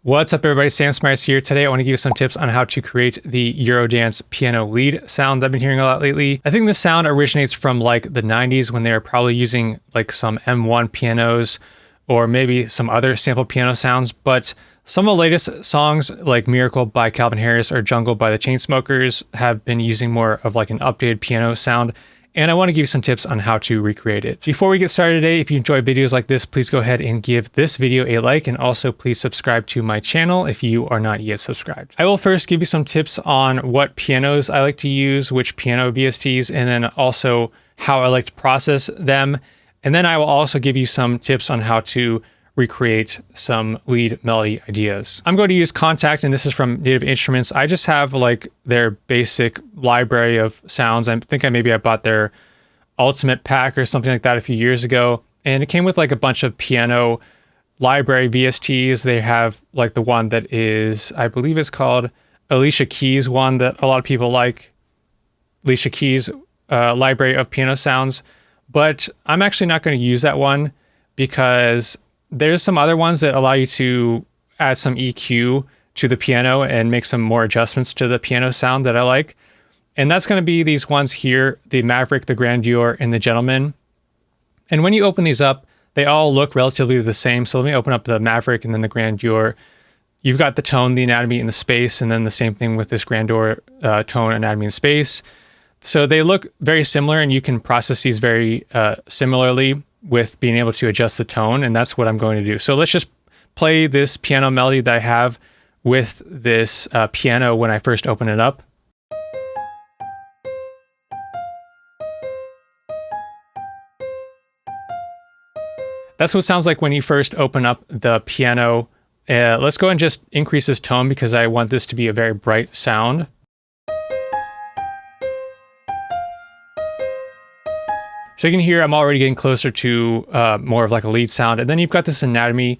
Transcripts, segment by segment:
What's up everybody, Smyers here. Today I want to give you some tips on how to create the Eurodance piano lead sound that I've been hearing a lot lately. I think this sound originates from like the 90s when they were probably using like some M1 pianos or maybe some other sample piano sounds, but some of the latest songs like Miracle by Calvin Harris or Jungle by the Chainsmokers have been using more of like an updated piano sound. And I want to give you some tips on how to recreate it. Before we get started today, if you enjoy videos like this, please go ahead and give this video a like, and also please subscribe to my channel if you are not yet subscribed. I will first give you some tips on what pianos I like to use, which piano VSTs, and then also how I like to process them. And then I will also give you some tips on how to recreate some lead melody ideas. I'm going to use Contact, and this is from Native Instruments. I just have like their basic library of sounds. I think I bought their Ultimate Pack or something like that a few years ago, and it came with like a bunch of piano library VSTs. They have like the one that is, I believe it's called Alicia Keys one that a lot of people like, Alicia Keys library of piano sounds, but I'm actually not going to use that one because there's some other ones that allow you to add some EQ to the piano and make some more adjustments to the piano sound that I like. And that's going to be these ones here, the Maverick, the Grandeur, and the Gentleman. And when you open these up, they all look relatively the same. So let me open up the Maverick and then the Grandeur. You've got the tone, the anatomy, and the space, and then the same thing with this Grandeur tone, anatomy, and space. So they look very similar, and you can process these very similarly with being able to adjust the tone, and that's what I'm going to do. So let's just play this piano melody that I have with this piano when I first open it up. That's what it sounds like when you first open up the piano. Let's go and just increase this tone because I want this to be a very bright sound. So you can hear I'm already getting closer to more of like a lead sound. And then you've got this anatomy.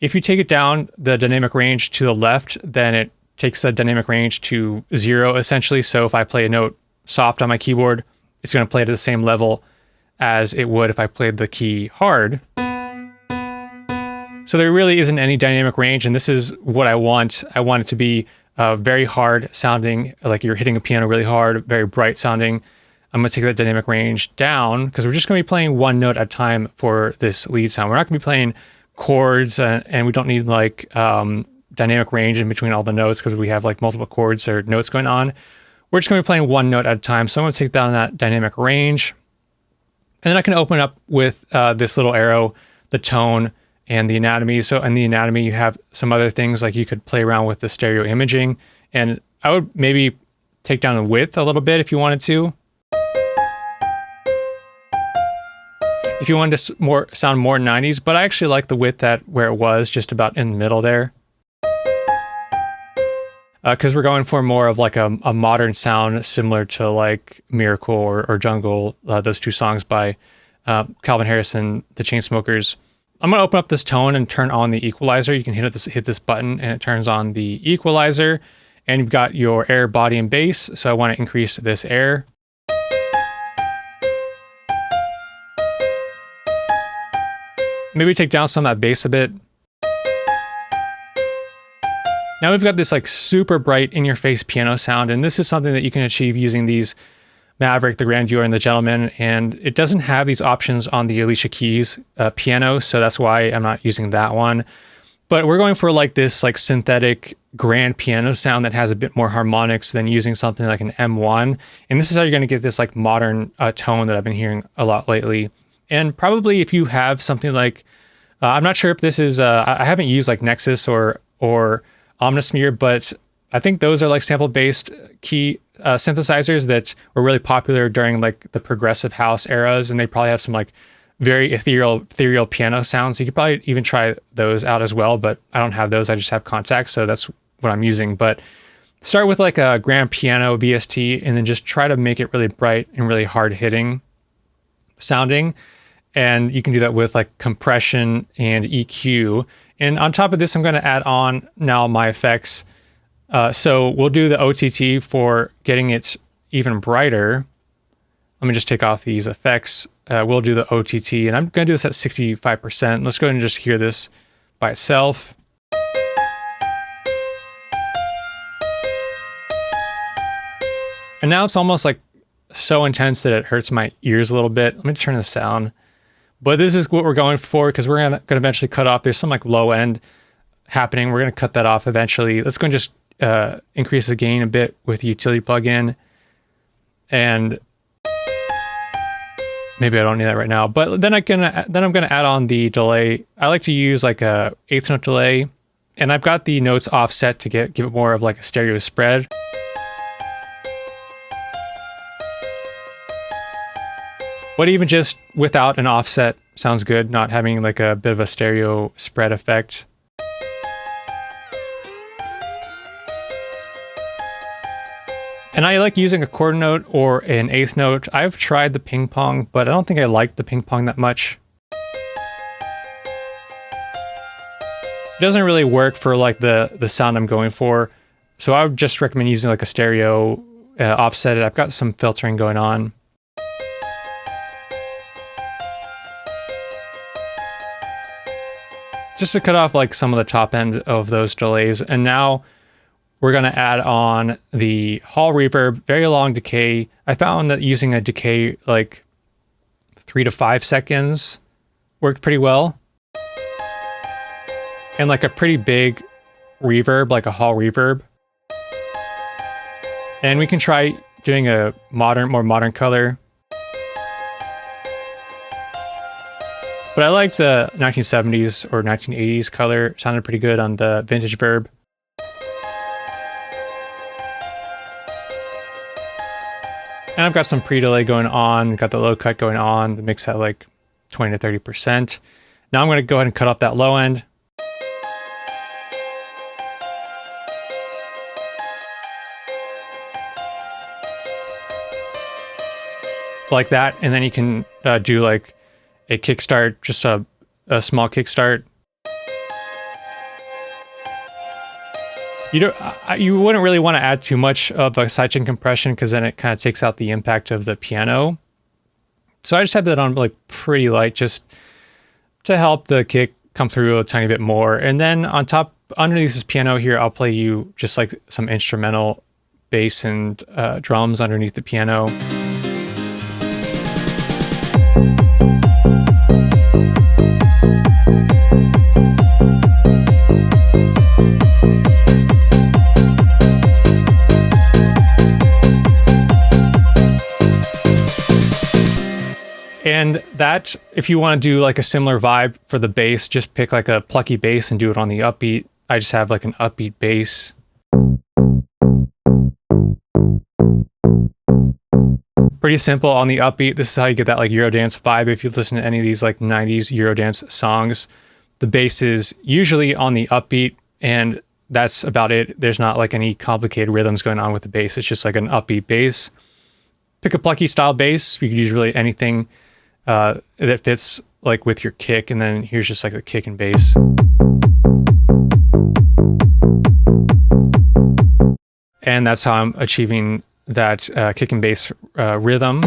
If you take it down the dynamic range to the left, then it takes the dynamic range to 0 essentially. So if I play a note soft on my keyboard, it's going to play at the same level as it would if I played the key hard. So there really isn't any dynamic range, and this is what I want. I want it to be very hard sounding, like you're hitting a piano really hard, very bright sounding. I'm going to take that dynamic range down because we're just going to be playing one note at a time for this lead sound. We're not going to be playing chords, and we don't need like dynamic range in between all the notes because we have like multiple chords or notes going on. We're just going to be playing one note at a time. So I'm going to take down that dynamic range. And then I can open up with this little arrow, the tone and the anatomy. So in the anatomy, you have some other things like you could play around with the stereo imaging. And I would maybe take down the width a little bit if you wanted to. If you wanted to sound more 90s, but I actually like the width at where it was, just about in the middle there. Because we're going for more of like a modern sound similar to like Miracle or Jungle, those two songs by Calvin Harris and the Chainsmokers. I'm going to open up this tone and turn on the equalizer. You can hit this button and it turns on the equalizer. And you've got your air, body, and bass. So I want to increase this air. Maybe take down some of that bass a bit. Now we've got this like super bright in-your-face piano sound, and this is something that you can achieve using these Maverick, the Grandeur, and the Gentleman, and it doesn't have these options on the Alicia Keys piano, so that's why I'm not using that one. But we're going for like this like synthetic grand piano sound that has a bit more harmonics than using something like an M1, and this is how you're going to get this like modern tone that I've been hearing a lot lately. And probably if you have something like, I'm not sure if this is, I haven't used like Nexus or Omnisphere, but I think those are like sample-based key synthesizers that were really popular during like the progressive house eras, and they probably have some like very ethereal piano sounds. You could probably even try those out as well, but I don't have those. I just have Contact, so that's what I'm using. But start with like a grand piano VST, and then just try to make it really bright and really hard-hitting sounding. And you can do that with like compression and EQ. And on top of this, I'm going to add on now my effects. So we'll do the OTT for getting it even brighter. Let me just take off these effects. We'll do the OTT, and I'm going to do this at 65%. Let's go ahead and just hear this by itself. And now it's almost like so intense that it hurts my ears a little bit. Let me turn this down. But this is what we're going for because we're gonna eventually cut off. There's some like low end happening. We're gonna cut that off eventually. Let's go and just increase the gain a bit with the utility plugin. And maybe I don't need that right now. But then I'm gonna add on the delay. I like to use like a eighth note delay, and I've got the notes offset to give it more of like a stereo spread. But even just without an offset sounds good, not having like a bit of a stereo spread effect. And I like using a quarter note or an eighth note. I've tried the ping pong, but I don't think I like the ping pong that much. It doesn't really work for like the sound I'm going for. So I would just recommend using like a stereo offset. I've got some filtering going on. Just to cut off like some of the top end of those delays. And now we're gonna add on the hall reverb, very long decay. I found that using a decay like 3 to 5 seconds worked pretty well. And like a pretty big reverb, like a hall reverb. And we can try doing a more modern color. But I like the 1970s or 1980s color. It sounded pretty good on the vintage verb. And I've got some pre-delay going on, got the low cut going on, the mix at like 20 to 30%. Now I'm gonna go ahead and cut off that low end. Like that, and then you can do like a kickstart, just a small kickstart. You wouldn't really want to add too much of a sidechain compression because then it kind of takes out the impact of the piano. So I just have that on like pretty light just to help the kick come through a tiny bit more. And then on top, underneath this piano here, I'll play you just like some instrumental bass and drums underneath the piano. And that, if you want to do like a similar vibe for the bass, just pick like a plucky bass and do it on the upbeat. I just have like an upbeat bass. Pretty simple on the upbeat. This is how you get that like Eurodance vibe. If you listen to any of these like 90s Eurodance songs, the bass is usually on the upbeat and that's about it. There's not like any complicated rhythms going on with the bass. It's just like an upbeat bass. Pick a plucky style bass. You could use really anything that fits like with your kick, and then here's just like the kick and bass. And that's how I'm achieving that kick and bass rhythm.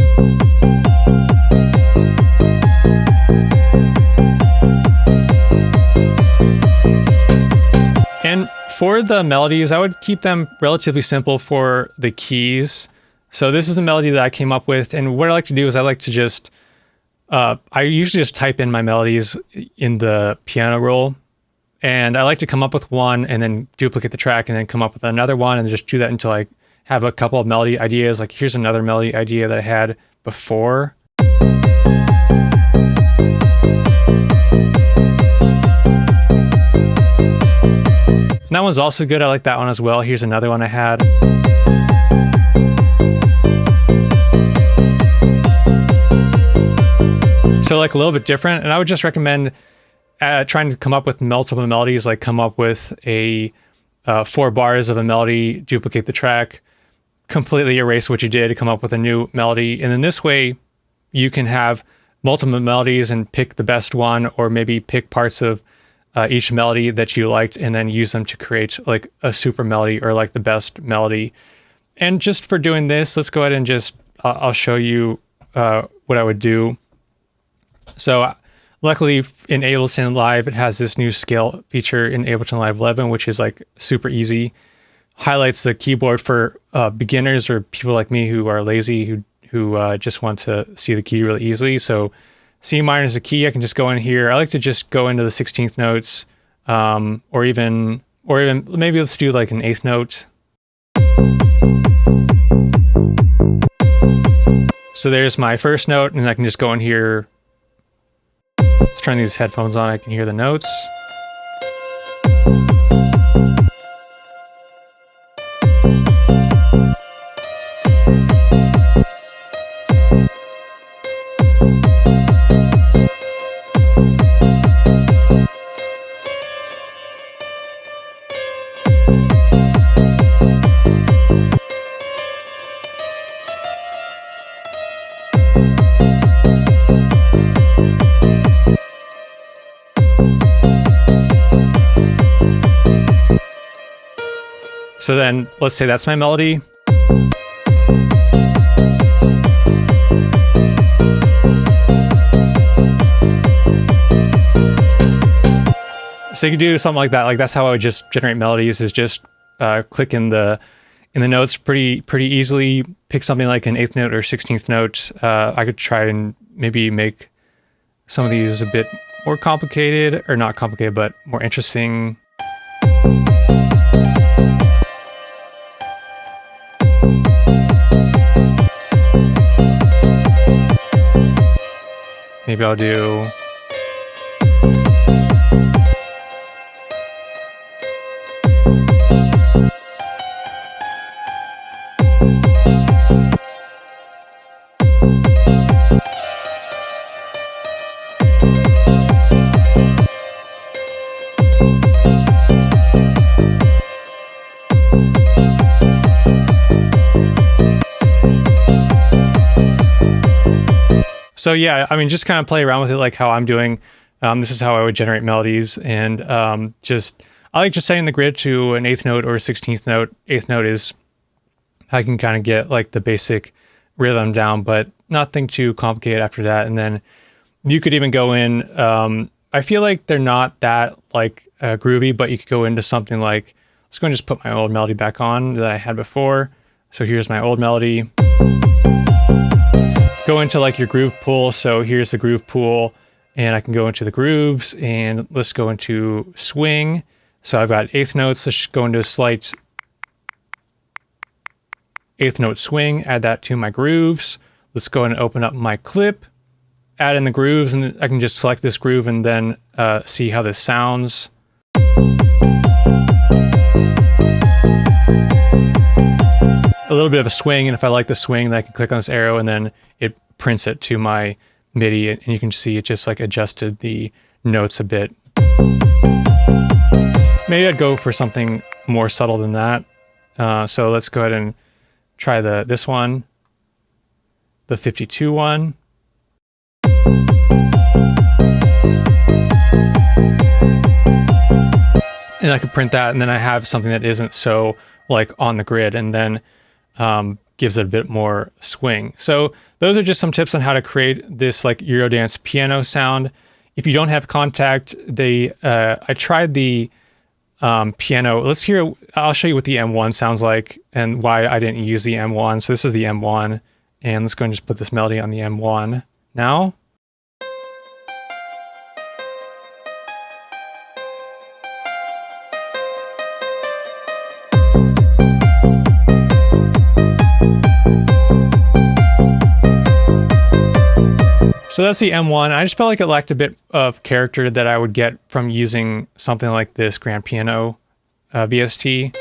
And for the melodies, I would keep them relatively simple for the keys. So this is the melody that I came up with, and what I like to do is I like to just I usually just type in my melodies in the piano roll, and I like to come up with one and then duplicate the track and then come up with another one and just do that until I have a couple of melody ideas. Like here's another melody idea that I had before. And that one's also good. I like that one as well. Here's another one I had. So like a little bit different, and I would just recommend trying to come up with multiple melodies, like come up with a 4 bars of a melody, duplicate the track, completely erase what you did to come up with a new melody. And then this way you can have multiple melodies and pick the best one, or maybe pick parts of each melody that you liked and then use them to create like a super melody or like the best melody. And just for doing this, let's go ahead and just, I'll show you what I would do. So luckily in Ableton Live, it has this new scale feature in Ableton Live 11, which is like super easy. highlights the keyboard for beginners or people like me who are lazy, who just want to see the key really easily. So C minor is the key. I can just go in here. I like to just go into the 16th notes, or even maybe let's do like an 8th note. So there's my first note, and I can just go in here. Let's turn these headphones on. I can hear the notes. So then let's say that's my melody. So you can do something like that. Like that's how I would just generate melodies, is just click in the notes pretty easily, pick something like an 8th note or 16th note. I could try and maybe make some of these a bit more complicated, or not complicated, but more interesting. Maybe I'll do... So yeah, I mean, just kind of play around with it like how I'm doing. This is how I would generate melodies, and I like just setting the grid to an 8th note or a 16th note. 8th note is I can kind of get like the basic rhythm down, but nothing too complicated after that. And then you could even go in. I feel like they're not that like groovy, but you could go into something like, let's go and just put my old melody back on that I had before. So here's my old melody. Go into like your groove pool. So here's the groove pool, and I can go into the grooves, and let's go into swing. So I've got 8th notes. Let's just go into a slight 8th note swing, add that to my grooves. Let's go ahead and open up my clip, add in the grooves, and I can just select this groove and then see how this sounds. A little bit of a swing, and if I like the swing, then I can click on this arrow and then it prints it to my MIDI, and you can see it just like adjusted the notes a bit. Maybe I'd go for something more subtle than that. So let's go ahead and try this one, the 52 one. And I could print that, and then I have something that isn't so like on the grid, and then gives it a bit more swing. So those are just some tips on how to create this like Eurodance piano sound. If you don't have Contact, I tried the piano. I'll show you what the M1 sounds like and why I didn't use the M1. So this is the M1, and let's go and just put this melody on the M1 now. So that's the M1. I just felt like it lacked a bit of character that I would get from using something like this grand piano VST.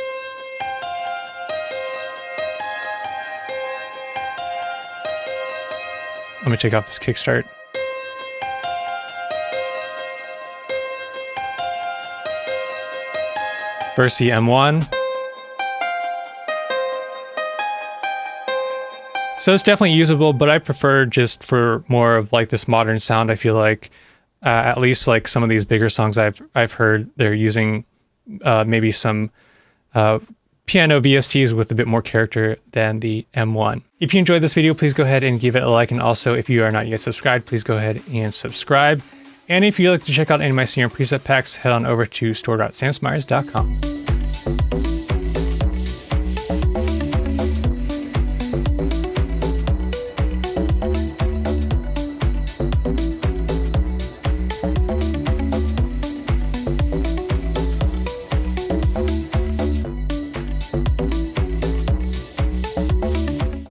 Let me take off this kickstart. First the M1. So it's definitely usable, but I prefer just for more of like this modern sound. I feel like at least like some of these bigger songs I've heard, they're using maybe some piano VSTs with a bit more character than the M1. If you enjoyed this video, please go ahead and give it a like. And also, if you are not yet subscribed, please go ahead and subscribe. And if you'd like to check out any of my senior preset packs, head on over to store.smyers.com.